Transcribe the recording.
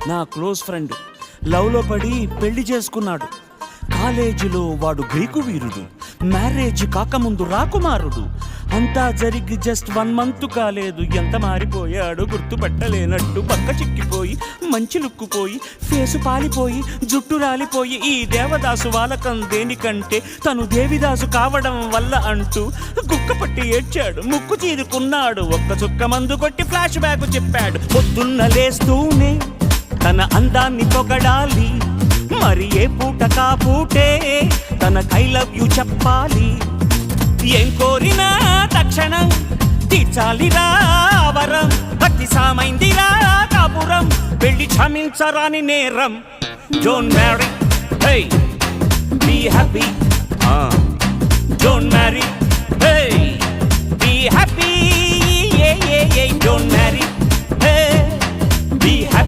నా close friend లవ్లో పడి పెళ్లి చేసుకున్నాడు. కాలేజీలో వాడు గ్రీకు వీరుడు, మ్యారేజ్ కాకముందు రాకుమారుడు. అంతా జరిగి జస్ట్ 1 month కాలేదు, ఎంత మారిపోయాడు గుర్తుపట్టలేనట్టు. పక్క చిక్కిపోయి మంచి లుక్కుపోయి ఫేసు పాలిపోయి జుట్టు రాలిపోయి ఈ దేవదాసు వాలకం దేనికంటే తను దేవిదాసు కావడం వల్ల అంటూ గుక్కపట్టి ఏడ్చాడు, ముక్కు చీరుకున్నాడు. ఒక్క చుక్క మందు కొట్టి ఫ్లాష్ బ్యాక్ చెప్పాడు. పొద్దున్న లేస్తూనే తన అందాన్ని పొగడాలి, మరి ఏ పూట కాపూటే తన ఐ లవ్ యు చెప్పాలి. ఏం కోరినా తక్షణం తీర్చాలిరా వరం, భక్తి సామైందిరా కాపురం, పెళ్లి క్షమించరాని నేరం. Don't marry, hey be happy. Don't marry, hey be happy. Don't marry, hey be happy.